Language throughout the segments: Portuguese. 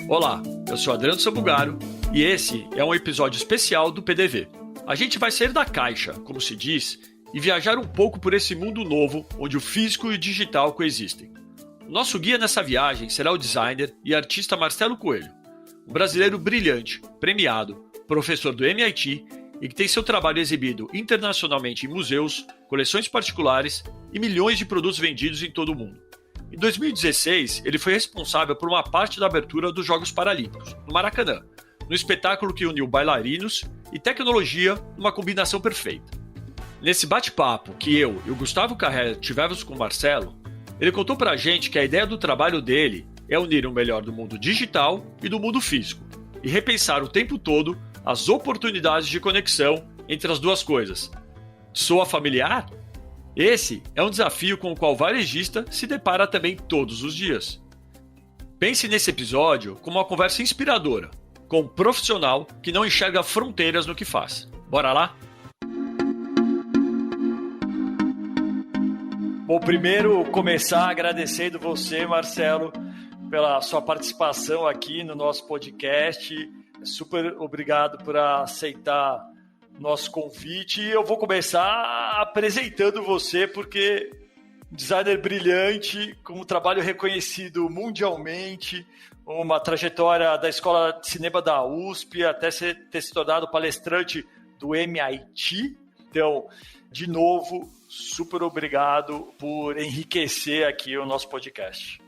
Olá, eu sou Adriano Sabugaro e esse é um episódio especial do PDV. A gente vai sair da caixa, como se diz, e viajar um pouco por esse mundo novo onde o físico e o digital coexistem. O nosso guia nessa viagem será o designer e artista Marcelo Coelho, um brasileiro brilhante, premiado, professor do MIT e que tem seu trabalho exibido internacionalmente em museus, coleções particulares e milhões de produtos vendidos em todo o mundo. Em 2016, ele foi responsável por uma parte da abertura dos Jogos Paralímpicos, no Maracanã, no espetáculo que uniu bailarinos e tecnologia numa combinação perfeita. Nesse bate-papo que eu e o Gustavo Carré tivemos com o Marcelo, ele contou pra gente que a ideia do trabalho dele é unir o melhor do mundo digital e do mundo físico, e repensar o tempo todo as oportunidades de conexão entre as duas coisas. Soa familiar? Esse é um desafio com o qual o varejista se depara também todos os dias. Pense nesse episódio como uma conversa inspiradora, com um profissional que não enxerga fronteiras no que faz. Bora lá? Bom, primeiro começar agradecendo você, Marcelo, pela sua participação aqui no nosso podcast. Super obrigado por aceitar nosso convite. Eu vou começar apresentando você, porque designer brilhante, com um trabalho reconhecido mundialmente, uma trajetória da Escola de Cinema da USP, até ter se tornado palestrante do MIT. Então, de novo, super obrigado por enriquecer aqui o nosso podcast.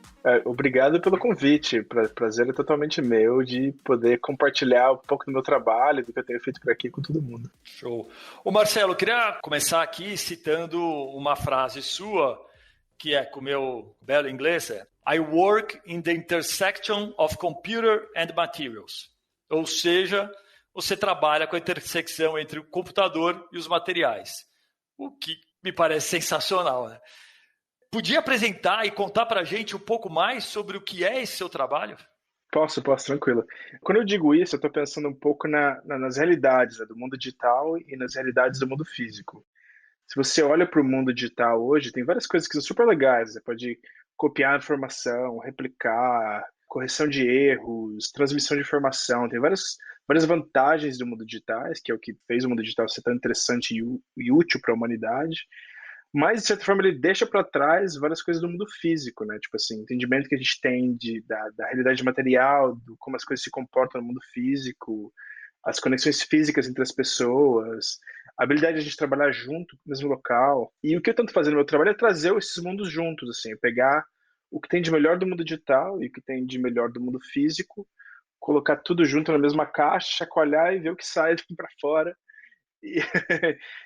Obrigado pelo convite. Prazer é totalmente meu de poder compartilhar um pouco do meu trabalho, do que eu tenho feito por aqui com todo mundo. Show. Ô Marcelo, eu queria começar aqui citando uma frase sua, que é com o meu belo inglês, I work in the intersection of computer and materials. Ou seja, você trabalha com a intersecção entre o computador e os materiais. O que me parece sensacional, né? Podia apresentar e contar para a gente um pouco mais sobre o que é esse seu trabalho? Posso, tranquilo. Quando eu digo isso, eu estou pensando um pouco nas realidades, né, do mundo digital e nas realidades do mundo físico. Se você olha para o mundo digital hoje, tem várias coisas que são super legais. Você pode copiar informação, replicar, correção de erros, transmissão de informação. Tem várias vantagens do mundo digital, que é o que fez o mundo digital ser tão interessante e útil para a humanidade. Mas, de certa forma, ele deixa para trás várias coisas do mundo físico, né? Tipo assim, entendimento que a gente tem da realidade material, como as coisas se comportam no mundo físico, as conexões físicas entre as pessoas, a habilidade de a gente trabalhar junto no mesmo local. E o que eu tento fazer no meu trabalho é trazer esses mundos juntos, assim, pegar o que tem de melhor do mundo digital e o que tem de melhor do mundo físico, colocar tudo junto na mesma caixa, chacoalhar e ver o que sai daqui para fora.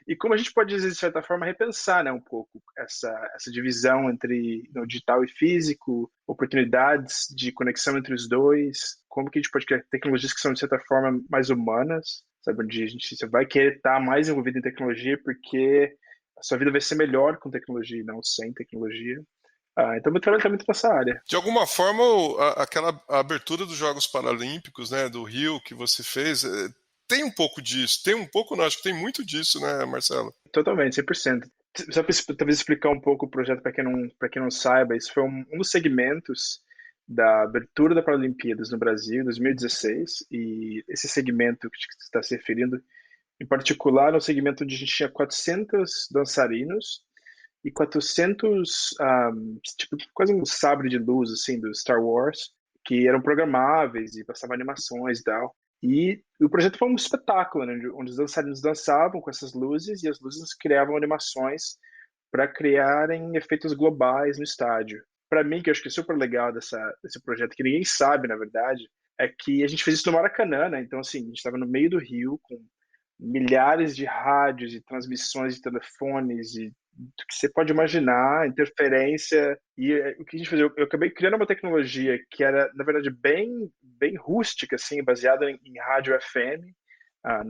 E como a gente pode, de certa forma, repensar, né, um pouco essa divisão entre o digital e físico, oportunidades de conexão entre os dois, como que a gente pode criar tecnologias que são, de certa forma, mais humanas, sabe, onde você vai querer estar mais envolvido em tecnologia porque a sua vida vai ser melhor com tecnologia e não sem tecnologia. Então, meu trabalho está muito nessa área. De alguma forma, aquela abertura dos Jogos Paralímpicos, né, do Rio, que você fez, tem um pouco disso. Tem um pouco, não, acho que tem muito disso, né, Marcelo? Totalmente, 100%. Só para talvez explicar um pouco o projeto para quem não saiba, isso foi um dos segmentos da abertura da Paralimpíadas no Brasil, em 2016, e esse segmento que você está se referindo, em particular, é um segmento onde a gente tinha 400 dançarinos e 400, tipo, quase um sabre de luz, assim, do Star Wars, que eram programáveis e passavam animações e tal. E o projeto foi um espetáculo, né, onde os dançarinos dançavam com essas luzes e as luzes criavam animações para criarem efeitos globais no estádio. Para mim, que eu acho que é super legal desse projeto, que ninguém sabe, na verdade, é que a gente fez isso no Maracanã, né? Então, assim, a gente estava no meio do Rio, com milhares de rádios e transmissões de telefones e do que você pode imaginar, interferência. E o que a gente fez? Eu acabei criando uma tecnologia que era, na verdade, bem rústica, assim, baseada em rádio FM,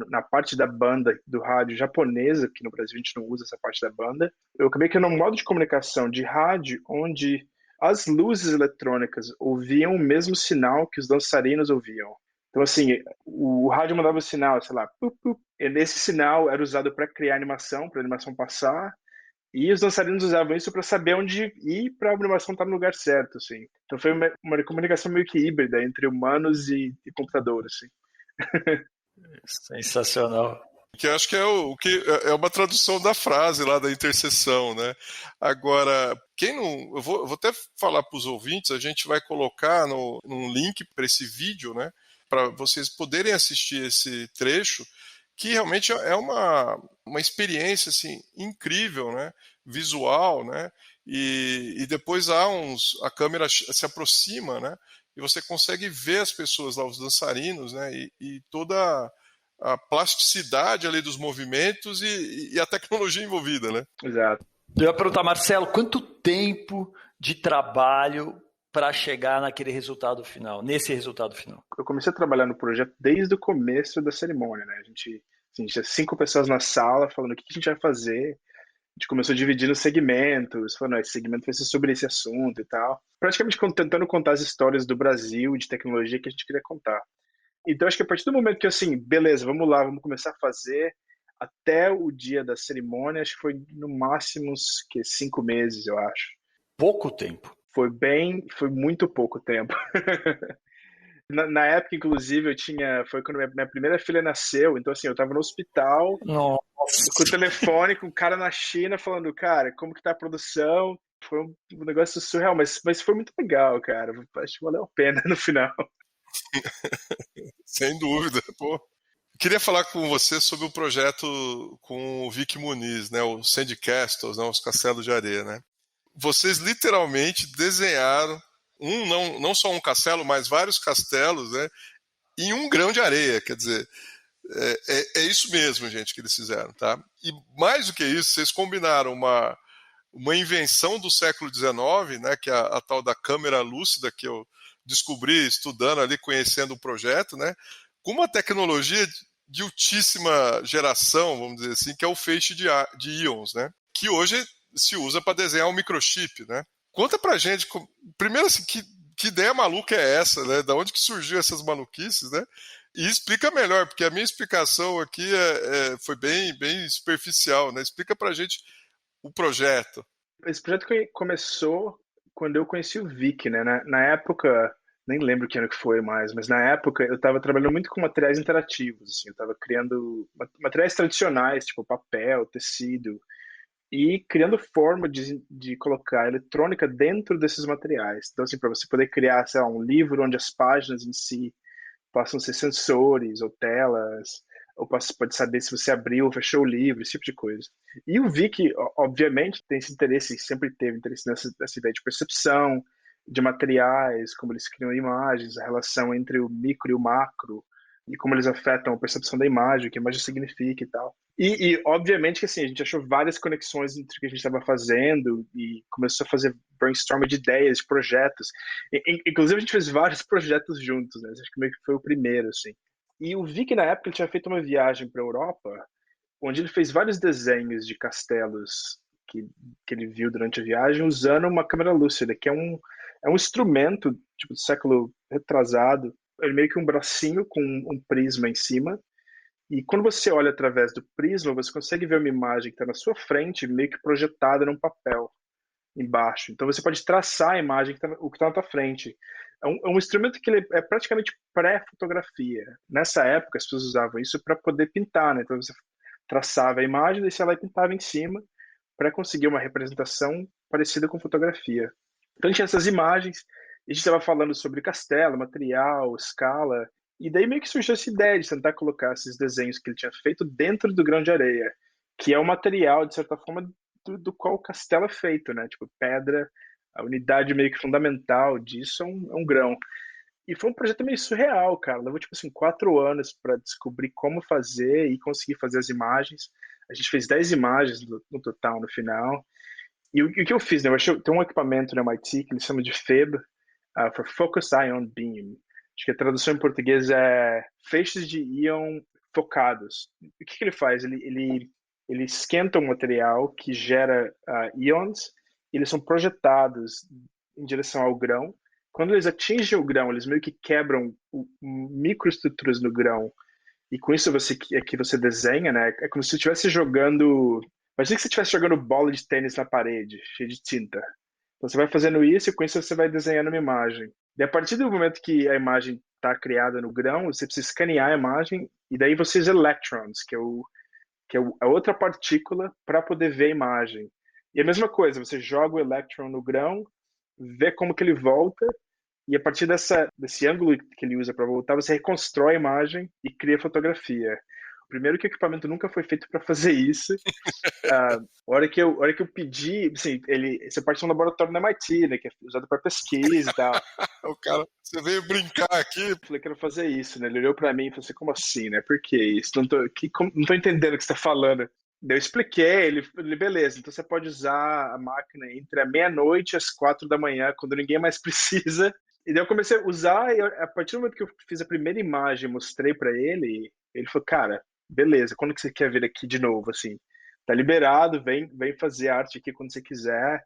na parte da banda do rádio japonesa, que no Brasil a gente não usa essa parte da banda. Eu acabei criando um modo de comunicação de rádio onde as luzes eletrônicas ouviam o mesmo sinal que os dançarinos ouviam. Então, assim, o rádio mandava o sinal, sei lá, pup, pup, e nesse sinal era usado para criar animação, para a animação passar, E os dançarinos usavam isso para saber onde ir para a animação estar no lugar certo, assim. Então foi uma comunicação meio que híbrida entre humanos e computador, assim. Sensacional. Que eu acho que é uma tradução da frase lá da interseção, né? Agora, quem não, eu vou até falar para os ouvintes, a gente vai colocar num link para esse vídeo, né? Para vocês poderem assistir esse trecho, que realmente é uma experiência assim incrível, né? Visual, né? E depois a câmera se aproxima, né? E você consegue ver as pessoas lá, os dançarinos, né? E toda a plasticidade ali dos movimentos e a tecnologia envolvida, né? Exato. Eu ia perguntar, Marcelo, quanto tempo de trabalho para chegar naquele resultado final, nesse resultado final? Eu comecei a trabalhar no projeto desde o começo da cerimônia, né? A gente tinha 5 pessoas na sala falando o que a gente vai fazer. A gente começou dividindo segmentos, falando, esse segmento vai ser sobre esse assunto e tal. Praticamente tentando contar as histórias do Brasil, de tecnologia que a gente queria contar. Então, acho que a partir do momento que, assim, beleza, vamos lá, vamos começar a fazer, até o dia da cerimônia, acho que foi no máximo uns 5 meses, eu acho. Pouco tempo. Foi muito pouco tempo. Na época, inclusive, foi quando minha primeira filha nasceu, então, assim, eu tava no hospital, Nossa. com o telefone, com o cara na China, falando, cara, como que tá a produção? Foi um negócio surreal, mas foi muito legal, cara. Acho que valeu a pena no final. Sem dúvida, pô. Queria falar com você sobre o projeto com o Vic Muniz, né, o Sandy Castles, né, os castelos de areia, né? Vocês literalmente desenharam não só um castelo, mas vários castelos, né, em um grão de areia, quer dizer, é isso mesmo, gente, que eles fizeram, tá? E mais do que isso, vocês combinaram uma invenção do século XIX, né, que é a tal da câmera lúcida, que eu descobri estudando ali, conhecendo o projeto, né, com uma tecnologia de altíssima geração, vamos dizer assim, que é o feixe de íons, né, que hoje se usa para desenhar um microchip, né. Conta pra gente, primeiro assim, que ideia maluca é essa, né, da onde que surgiu essas maluquices, né, e explica melhor, porque a minha explicação aqui foi bem superficial, né, explica pra gente o projeto. Esse projeto começou quando eu conheci o Vic, né? Na época, nem lembro que ano que foi mais, mas na época eu estava trabalhando muito com materiais interativos, assim, eu estava criando materiais tradicionais, tipo papel, tecido, e criando forma de colocar eletrônica dentro desses materiais. Então, assim, para você poder criar, sei lá, um livro onde as páginas em si possam ser sensores ou telas, ou pode saber se você abriu ou fechou o livro, esse tipo de coisa. E o Vic, obviamente, tem esse interesse, sempre teve interesse nessa ideia de percepção, de materiais, como eles criam imagens, a relação entre o micro e o macro, e como eles afetam a percepção da imagem, o que a imagem significa e tal. Obviamente que assim, a gente achou várias conexões entre o que a gente estava fazendo e começou a fazer brainstorming de ideias, de projetos. Inclusive a gente fez vários projetos juntos, né? Acho que meio que foi o primeiro, assim. E o Vic, na época, ele tinha feito uma viagem para a Europa, onde ele fez vários desenhos de castelos que ele viu durante a viagem, usando uma câmera lúcida, que é um instrumento tipo, do século retrasado. Ele meio que um bracinho com um prisma em cima. E quando você olha através do prisma, você consegue ver uma imagem que está na sua frente, meio que projetada num papel embaixo. Então você pode traçar a imagem, o que está na tua frente. É um instrumento que ele é praticamente pré-fotografia. Nessa época, as pessoas usavam isso para poder pintar, né? Então você traçava a imagem, daí você ia lá e pintava em cima para conseguir uma representação parecida com fotografia. Então a gente tinha essas imagens, a gente estava falando sobre castelo, material, escala, e daí meio que surgiu essa ideia de tentar colocar esses desenhos que ele tinha feito dentro do grão de areia, que é o material, de certa forma, do qual o castelo é feito, né? Tipo, pedra, a unidade meio que fundamental disso é um grão. E foi um projeto meio surreal, cara. Levou, tipo assim, 4 anos para descobrir como fazer e conseguir fazer as imagens. A gente fez 10 imagens no total, no final. E o que eu fiz, né? Tem um equipamento no MIT que eles chamam de FIB, for Focused Ion Beam. Acho que a tradução em português é feixes de íon focados. O que ele faz? Ele esquenta um material que gera íons, e eles são projetados em direção ao grão. Quando eles atingem o grão, eles meio que quebram microestruturas no grão, e com isso você desenha, né? É como se você estivesse jogando Imagina que você estivesse jogando bola de tênis na parede, cheia de tinta. Então você vai fazendo isso e com isso você vai desenhando uma imagem. E a partir do momento que a imagem está criada no grão, você precisa escanear a imagem e daí você usa electrons, a outra partícula para poder ver a imagem. E a mesma coisa, você joga o electron no grão, vê como que ele volta e a partir desse ângulo que ele usa para voltar, você reconstrói a imagem e cria fotografia. Primeiro que o equipamento nunca foi feito para fazer isso. A hora que eu pedi, assim, você parte de um laboratório na MIT, né, que é usado para pesquisa e tal. O cara, você veio brincar aqui. Eu falei, quero fazer isso, né? Ele olhou para mim e falou assim, como assim, né? Por que isso? Não tô entendendo o que você está falando. Daí eu expliquei, ele, beleza, então você pode usar a máquina entre a meia-noite e as 4 da manhã, quando ninguém mais precisa. E daí eu comecei a usar, e a partir do momento que eu fiz a primeira imagem, mostrei para ele falou, cara, beleza, quando que você quer vir aqui de novo, assim? Tá liberado, vem fazer arte aqui quando você quiser.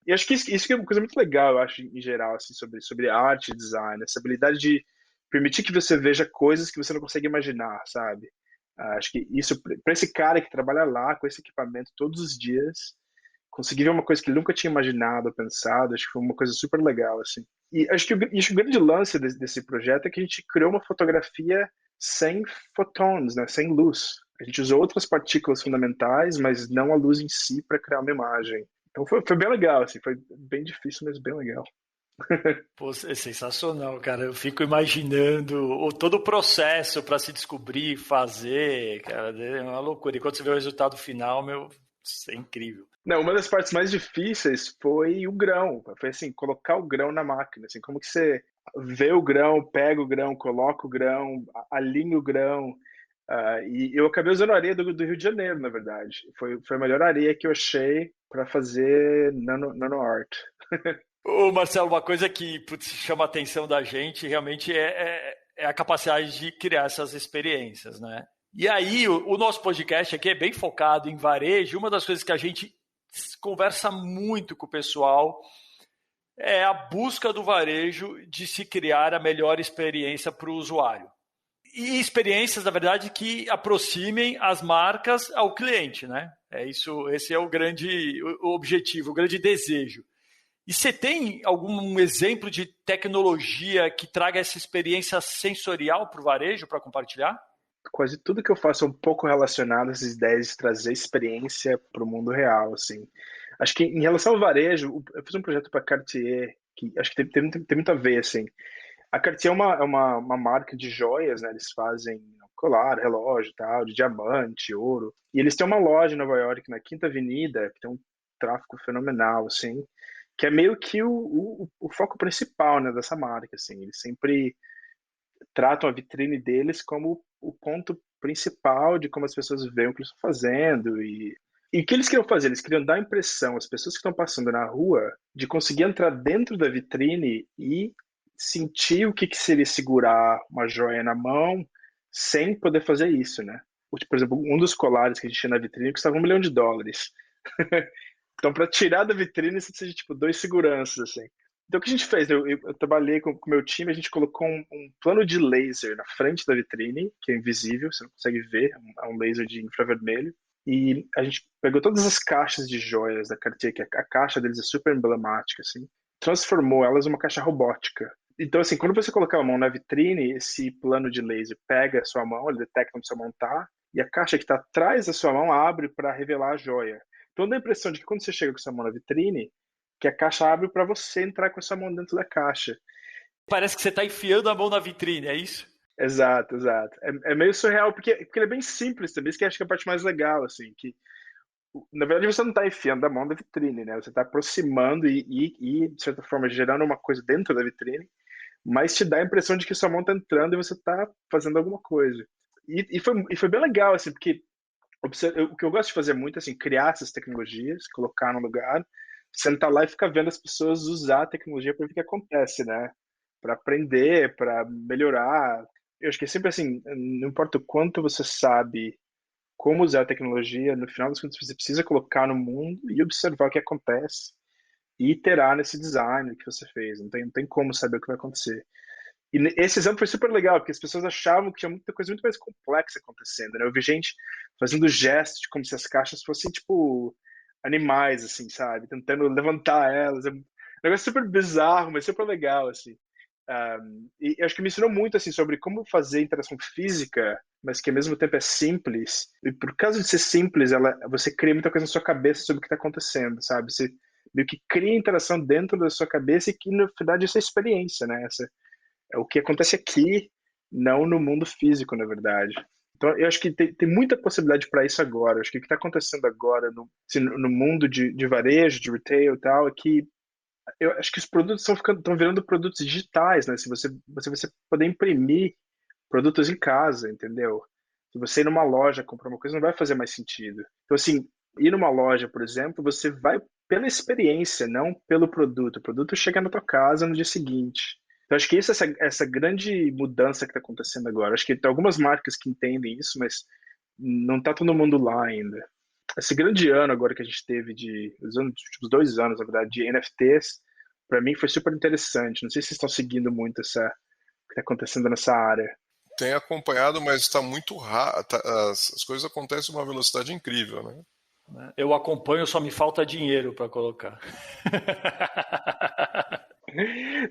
E acho que isso é uma coisa muito legal, eu acho, em geral, assim, sobre arte e design, essa habilidade de permitir que você veja coisas que você não consegue imaginar, sabe? Acho que isso, para esse cara que trabalha lá com esse equipamento todos os dias, conseguir ver uma coisa que ele nunca tinha imaginado ou pensado, acho que foi uma coisa super legal, assim. E acho que o grande lance desse projeto é que a gente criou uma fotografia sem fotons, né, sem luz. A gente usou outras partículas fundamentais, mas não a luz em si para criar uma imagem. Então foi bem legal, assim, foi bem difícil, mas bem legal. Pô, é sensacional, cara. Eu fico imaginando todo o processo para se descobrir, fazer, cara, é uma loucura. E quando você vê o resultado final, meu, isso é incrível. Não, uma das partes mais difíceis foi o grão. Foi assim, colocar o grão na máquina. Assim, como que você vê o grão, pega o grão, coloca o grão, alinha o grão. E eu acabei usando areia do Rio de Janeiro, na verdade. Foi a melhor areia que eu achei para fazer nano art. Ô, Marcelo, uma coisa que putz, chama a atenção da gente realmente é a capacidade de criar essas experiências, né? E aí, o nosso podcast aqui é bem focado em varejo. Uma das coisas que a gente conversa muito com o pessoal é a busca do varejo de se criar a melhor experiência para o usuário. E experiências, na verdade, que aproximem as marcas ao cliente, né? Esse é o grande objetivo, o grande desejo. E você tem algum exemplo de tecnologia que traga essa experiência sensorial para o varejo para compartilhar? Quase tudo que eu faço é um pouco relacionado a essas ideias de trazer experiência para o mundo real, assim. Acho que em relação ao varejo, eu fiz um projeto para a Cartier que acho que tem muito a ver, assim. A Cartier é uma marca de joias, né? Eles fazem colar, relógio, tal, de diamante, ouro. E eles têm uma loja em Nova York, na Quinta Avenida, que tem um tráfego fenomenal, assim, que é meio que o foco principal, né, dessa marca, assim. Eles sempre tratam a vitrine deles como o ponto principal de como as pessoas veem o que eles estão fazendo e o que eles queriam fazer? Eles queriam dar a impressão às pessoas que estão passando na rua de conseguir entrar dentro da vitrine e sentir o que seria segurar uma joia na mão sem poder fazer isso, né? Por exemplo, um dos colares que a gente tinha na vitrine custava US$ 1 milhão. Então, para tirar da vitrine, você precisa de tipo dois seguranças, assim. Então, o que a gente fez? Eu trabalhei com o meu time, a gente colocou um plano de laser na frente da vitrine, que é invisível, você não consegue ver, é um laser de infravermelho. E a gente pegou todas as caixas de joias da Cartier, que a caixa deles é super emblemática, assim, transformou elas em uma caixa robótica. Então, assim, quando você colocar a mão na vitrine, esse plano de laser pega a sua mão, ele detecta onde sua mão está, e a caixa que está atrás da sua mão abre para revelar a joia. Então dá a impressão de que quando você chega com a sua mão na vitrine, que a caixa abre para você entrar com a sua mão dentro da caixa. Parece que você está enfiando a mão na vitrine, é isso? Exato, exato. É meio surreal, porque ele é bem simples também, isso que eu acho que é a parte mais legal, assim, que na verdade você não está enfiando a mão da vitrine, né? Você está aproximando de certa forma, gerando uma coisa dentro da vitrine, mas te dá a impressão de que sua mão está entrando e você está fazendo alguma coisa. E foi bem legal, assim, porque o que eu gosto de fazer muito é assim, criar essas tecnologias, colocar no lugar, sentar lá e ficar vendo as pessoas usar a tecnologia para ver o que acontece, né? Para aprender, para melhorar. Eu acho que é sempre assim, não importa o quanto você sabe como usar a tecnologia, no final das contas você precisa colocar no mundo e observar o que acontece e iterar nesse design que você fez. Não tem como saber o que vai acontecer. esse exemplo foi super legal, porque as pessoas achavam que tinha muita coisa muito mais complexa acontecendo, né? Eu vi gente fazendo gestos como se as caixas fossem, tipo, animais, assim, sabe? Tentando levantar elas. É um negócio super bizarro, mas super legal, assim. E eu acho que me ensinou muito, assim, sobre como fazer interação física, mas que ao mesmo tempo é simples. E por causa de ser simples, você cria muita coisa na sua cabeça sobre o que está acontecendo, sabe? Você meio que cria interação dentro da sua cabeça e que, na verdade, essa é a experiência, né? É o que acontece aqui, não no mundo físico, na verdade. Então, eu acho que tem muita possibilidade para isso agora. Eu acho que o que está acontecendo agora assim, no mundo de varejo, de retail e tal, é que eu acho que os produtos estão virando produtos digitais, né? Se você vai poder imprimir produtos em casa, entendeu? Se você ir numa loja comprar uma coisa, não vai fazer mais sentido. Então, assim, ir numa loja, por exemplo, você vai pela experiência, não pelo produto. O produto chega na tua casa no dia seguinte. Então, acho que essa grande mudança que está acontecendo agora. Acho que tem algumas marcas que entendem isso, mas não está todo mundo lá ainda. Esse grande ano agora que a gente teve os últimos 2 anos, na verdade, de NFTs, para mim foi super interessante. Não sei se vocês estão seguindo muito o que está acontecendo nessa área. Tem acompanhado, mas está muito raro. As coisas acontecem a uma velocidade incrível, né? Eu acompanho, só me falta dinheiro para colocar.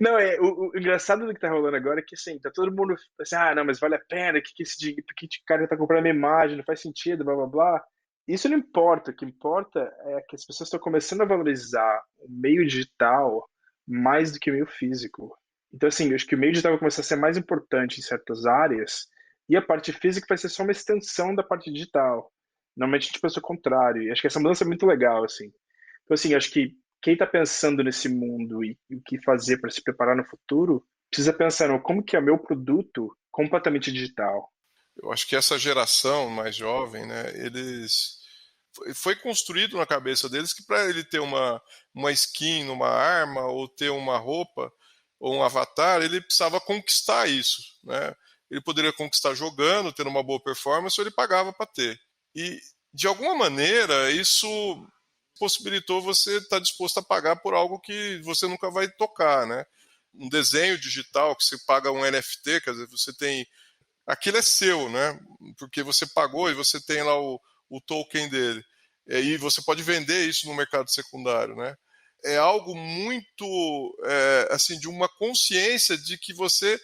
Não, o engraçado do que tá rolando agora é que, assim, tá todo mundo assim, não, mas vale a pena, que cara tá comprando a minha imagem, não faz sentido, blá, blá, blá. Isso não importa, o que importa é que as pessoas estão começando a valorizar o meio digital mais do que o meio físico. Então, assim, eu acho que o meio digital vai começar a ser mais importante em certas áreas e a parte física vai ser só uma extensão da parte digital. Normalmente a gente pensa o contrário, e acho que essa mudança é muito legal, assim. Então, assim, acho que quem está pensando nesse mundo e o que fazer para se preparar no futuro, precisa pensar no como que é meu produto completamente digital. Eu acho que essa geração mais jovem, né, foi construído na cabeça deles que para ele ter uma skin numa arma ou ter uma roupa ou um avatar, ele precisava conquistar isso, né? Ele poderia conquistar jogando, tendo uma boa performance, ou ele pagava para ter. E de alguma maneira isso possibilitou você estar disposto a pagar por algo que você nunca vai tocar, né? Um desenho digital que você paga um NFT, quer dizer, você tem aquilo é seu, né? Porque você pagou e você tem lá o token dele. E você pode vender isso no mercado secundário, né? É algo muito, assim, de uma consciência de que você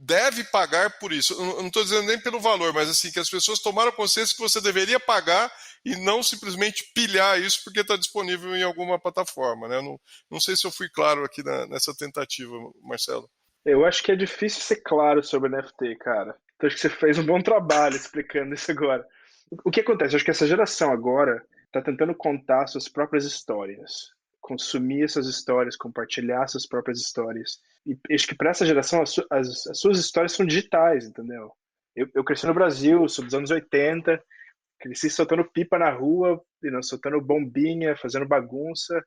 deve pagar por isso. Eu não estou dizendo nem pelo valor, mas assim, que as pessoas tomaram consciência que você deveria pagar e não simplesmente pilhar isso porque está disponível em alguma plataforma, né? Não sei se eu fui claro aqui nessa tentativa, Marcelo. Eu acho que é difícil ser claro sobre NFT, cara. Então acho que você fez um bom trabalho explicando isso agora. O que acontece? Eu acho que essa geração agora está tentando contar suas próprias histórias, consumir essas histórias, compartilhar suas próprias histórias. E acho que para essa geração as suas histórias são digitais, entendeu? Eu cresci no Brasil, sou dos anos 80, cresci soltando pipa na rua, soltando bombinha, fazendo bagunça.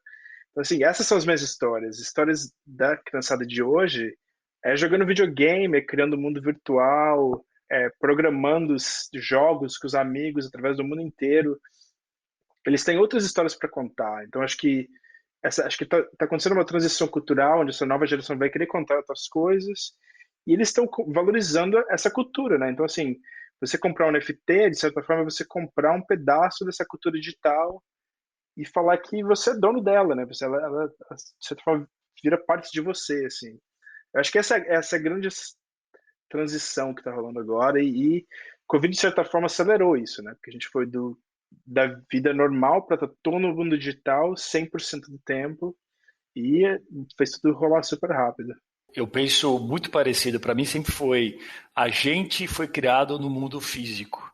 Então, assim, essas são as minhas histórias. Histórias da criançada de hoje é jogando videogame, é criando um mundo virtual, programando jogos com os amigos através do mundo inteiro. Eles têm outras histórias para contar. Então, acho que tá acontecendo uma transição cultural, onde essa nova geração vai querer contar outras coisas, e eles estão valorizando essa cultura, né? Então, assim, você comprar um NFT, de certa forma, é você comprar um pedaço dessa cultura digital e falar que você é dono dela, né? Ela de certa forma, vira parte de você, assim. Eu acho que essa é a grande transição que está rolando agora e Covid, de certa forma, acelerou isso, né? Porque a gente foi da vida normal para estar todo no mundo digital 100% do tempo e fez tudo rolar super rápido. Eu penso muito parecido. Para mim sempre foi, a gente foi criado no mundo físico.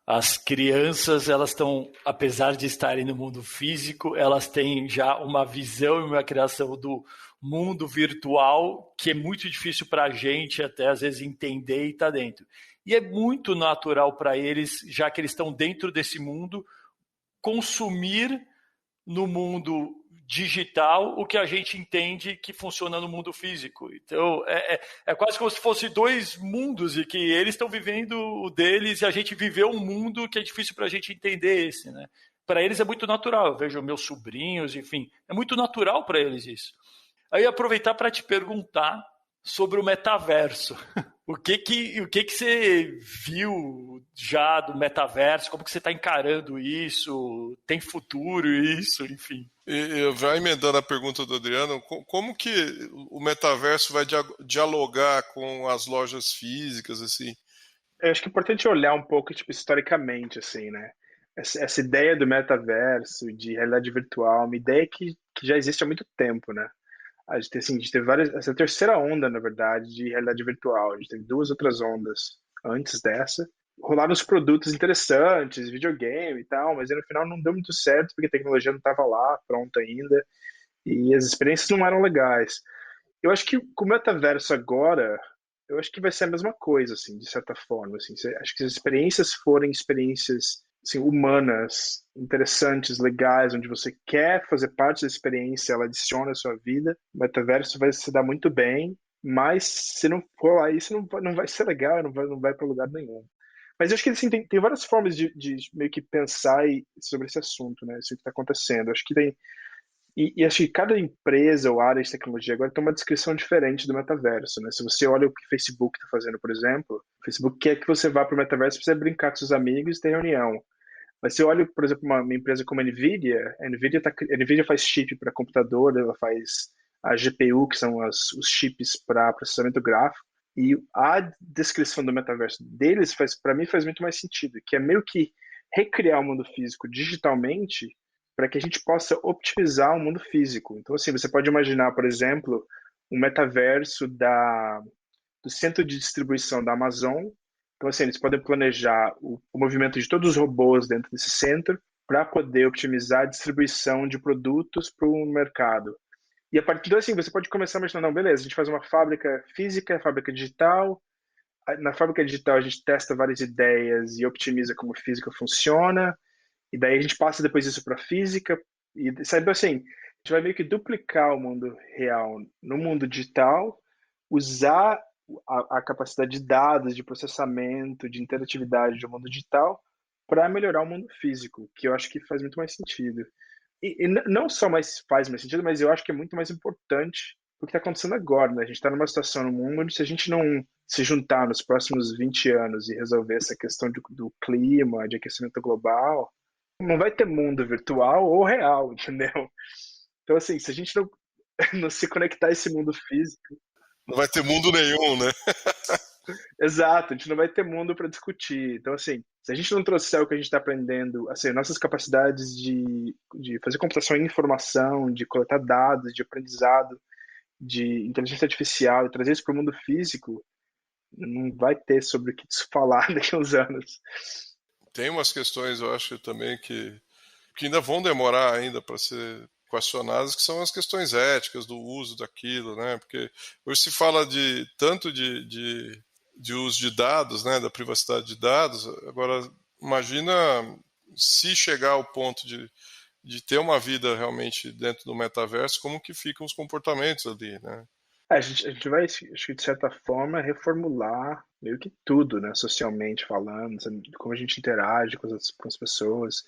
As crianças, elas estão, apesar de estarem no mundo físico, elas têm já uma visão e uma criação do mundo virtual que é muito difícil para a gente até às vezes entender e estar dentro. E é muito natural para eles, já que eles estão dentro desse mundo, consumir no mundo digital o que a gente entende que funciona no mundo físico. Então, é quase como se fosse dois mundos e que eles estão vivendo o deles e a gente viveu um mundo que é difícil para a gente entender esse, né? Para eles é muito natural. Eu vejo meus sobrinhos, enfim, é muito natural para eles isso. Aí aproveitar para te perguntar sobre o metaverso. O que você viu já do metaverso? Como que você está encarando isso? Tem futuro isso? Enfim. E vai emendando a pergunta do Adriano, como que o metaverso vai dialogar com as lojas físicas, assim? Eu acho que é importante olhar um pouco, tipo, historicamente, assim, né? Essa ideia do metaverso, de realidade virtual, uma ideia que já existe há muito tempo, né? A gente teve várias, essa terceira onda, na verdade, de realidade virtual. A gente teve duas outras ondas antes dessa. Rolaram uns produtos interessantes, videogame e tal, mas aí no final não deu muito certo porque a tecnologia não estava lá, pronta ainda, e as experiências não eram legais. Eu acho que com o metaverso agora, eu acho que vai ser a mesma coisa, assim, de certa forma, assim. Acho que se as experiências forem experiências, assim, humanas, interessantes, legais, onde você quer fazer parte da experiência, ela adiciona a sua vida, o metaverso vai se dar muito bem, mas se não for lá, isso não vai ser legal, não vai para lugar nenhum. Mas eu acho que assim, tem várias formas de meio que pensar sobre esse assunto, né? Isso que está acontecendo. Acho que tem e acho que cada empresa ou área de tecnologia agora tem uma descrição diferente do metaverso, né? Se você olha o que o Facebook está fazendo, por exemplo, o Facebook quer que você vá para o metaverso para você brincar com seus amigos e ter reunião. Mas se olha, por exemplo, uma empresa como a NVIDIA, a NVIDIA faz chip para computador, ela faz a GPU, que são os chips para processamento gráfico, e a descrição do metaverso deles, para mim, faz muito mais sentido, que é meio que recriar o mundo físico digitalmente para que a gente possa optimizar o mundo físico. Então, assim, você pode imaginar, por exemplo, um metaverso do centro de distribuição da Amazon. Então, assim, eles podem planejar o movimento de todos os robôs dentro desse centro para poder otimizar a distribuição de produtos para o mercado. E a partir daí, assim, você pode começar a imaginar, não, beleza, a gente faz uma fábrica física, fábrica digital. Na fábrica digital, a gente testa várias ideias e optimiza como a física funciona. E daí a gente passa depois isso para física e sabe assim, a gente vai meio que duplicar o mundo real no mundo digital, usar a capacidade de dados, de processamento, de interatividade do mundo digital para melhorar o mundo físico, que eu acho que faz muito mais sentido. E não só mais faz mais sentido, mas eu acho que é muito mais importante o que está acontecendo agora, né? A gente está numa situação no mundo onde se a gente não se juntar nos próximos 20 anos e resolver essa questão do clima, de aquecimento global, não vai ter mundo virtual ou real, entendeu? Então, assim, se a gente não se conectar a esse mundo físico. Não vai ter mundo nenhum, né? Exato, a gente não vai ter mundo para discutir. Então, assim, se a gente não trouxer o que a gente está aprendendo, assim, nossas capacidades de fazer computação em informação, de coletar dados, de aprendizado, de inteligência artificial, e trazer isso para o mundo físico, não vai ter sobre o que falar daqui a uns anos. Tem umas questões, eu acho também, que ainda vão demorar ainda para ser questionadas, que são as questões éticas do uso daquilo, né? Porque hoje se fala tanto de uso de dados, né? Da privacidade de dados. Agora, imagina se chegar ao ponto de ter uma vida realmente dentro do metaverso, como que ficam os comportamentos ali, né? A gente vai, acho que de certa forma, reformular meio que tudo, né, socialmente falando, sabe, como a gente interage com as pessoas.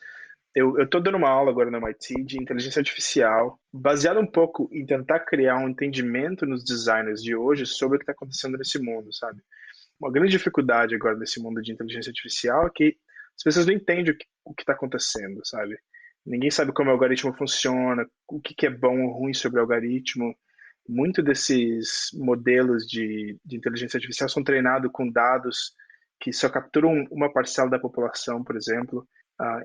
Eu estou dando uma aula agora no MIT de inteligência artificial, baseado um pouco em tentar criar um entendimento nos designers de hoje sobre o que está acontecendo nesse mundo, sabe? Uma grande dificuldade agora nesse mundo de inteligência artificial é que as pessoas não entendem o que está acontecendo, sabe? Ninguém sabe como o algoritmo funciona, o que é bom ou ruim sobre o algoritmo. Muito desses modelos de inteligência artificial são treinados com dados que só capturam uma parcela da população, por exemplo.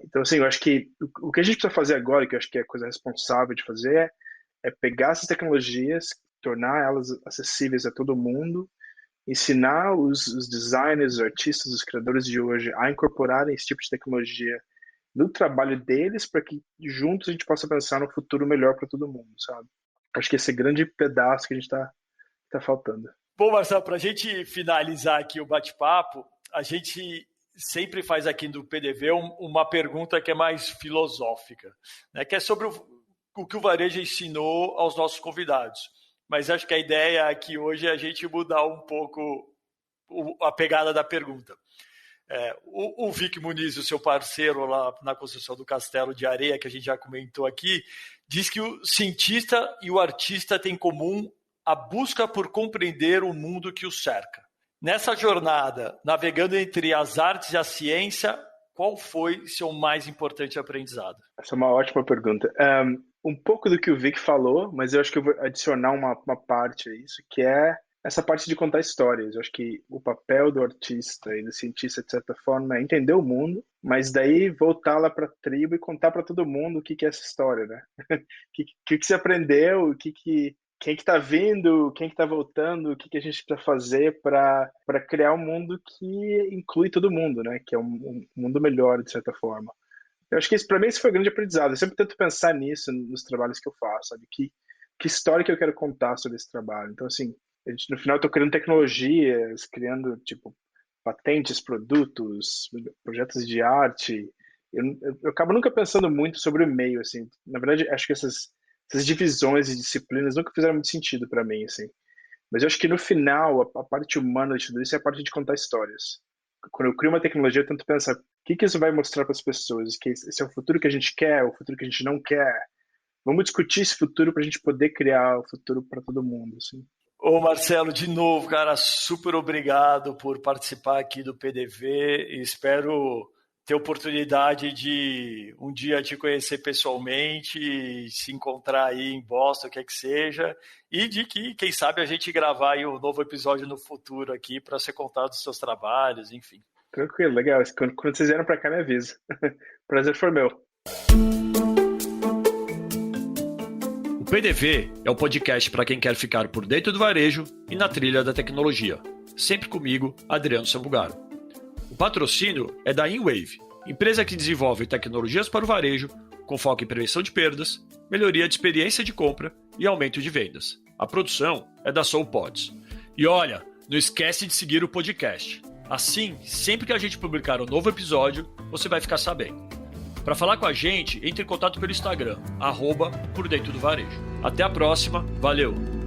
Então, assim, eu acho que o que a gente precisa fazer agora, que eu acho que é a coisa responsável de fazer, é pegar essas tecnologias, tornar elas acessíveis a todo mundo, ensinar os designers, os artistas, os criadores de hoje a incorporarem esse tipo de tecnologia no trabalho deles, para que juntos a gente possa pensar no futuro melhor para todo mundo, sabe? Acho que esse grande pedaço que a gente tá faltando. Bom, Marcelo, para a gente finalizar aqui o bate-papo, a gente sempre faz aqui do PDV uma pergunta que é mais filosófica, né, que é sobre o que o varejo ensinou aos nossos convidados. Mas acho que a ideia aqui hoje é a gente mudar um pouco a pegada da pergunta. O Vic Muniz, o seu parceiro lá na construção do Castelo de Areia, que a gente já comentou aqui, diz que o cientista e o artista têm em comum a busca por compreender o mundo que o cerca. Nessa jornada, navegando entre as artes e a ciência, qual foi seu mais importante aprendizado? Essa é uma ótima pergunta. Um pouco do que o Vic falou, mas eu acho que eu vou adicionar uma parte a isso, que é essa parte de contar histórias. Eu acho que o papel do artista e do cientista, de certa forma, é entender o mundo, mas daí voltar lá para a tribo e contar para todo mundo o que é essa história, né? O que você aprendeu, quem que está vindo, quem que está voltando, o que a gente precisa fazer para criar um mundo que inclui todo mundo, né? Que é um mundo melhor, de certa forma. Eu acho que para mim esse foi um grande aprendizado. Eu sempre tento pensar nisso nos trabalhos que eu faço, sabe? Que história que eu quero contar sobre esse trabalho. Então, assim, no final eu estou criando tecnologias, criando, tipo, patentes, produtos, projetos de arte. Eu acabo nunca pensando muito sobre o meio, assim. Na verdade, acho que essas divisões e disciplinas nunca fizeram muito sentido para mim, assim. Mas eu acho que no final, a parte humana de tudo isso é a parte de contar histórias. Quando eu crio uma tecnologia, eu tento pensar o que isso vai mostrar para as pessoas, que esse é o futuro que a gente quer, o futuro que a gente não quer. Vamos discutir esse futuro para a gente poder criar o futuro para todo mundo, assim. Ô Marcelo, de novo, cara, super obrigado por participar aqui do PDV e espero ter oportunidade de um dia te conhecer pessoalmente, se encontrar aí em Boston, o que é que seja, e de que, quem sabe, a gente gravar aí um novo episódio no futuro aqui para ser contado os seus trabalhos, enfim. Tranquilo, legal. Quando vocês vieram para cá, me avisa. Prazer foi meu. O PDV é o podcast para quem quer ficar por dentro do varejo e na trilha da tecnologia. Sempre comigo, Adriano Sambugaro. O patrocínio é da InWave, empresa que desenvolve tecnologias para o varejo com foco em prevenção de perdas, melhoria de experiência de compra e aumento de vendas. A produção é da SoulPods. E olha, não esquece de seguir o podcast. Assim, sempre que a gente publicar um novo episódio, você vai ficar sabendo. Para falar com a gente, entre em contato pelo Instagram, @pordentrodovarejo. Até a próxima, valeu!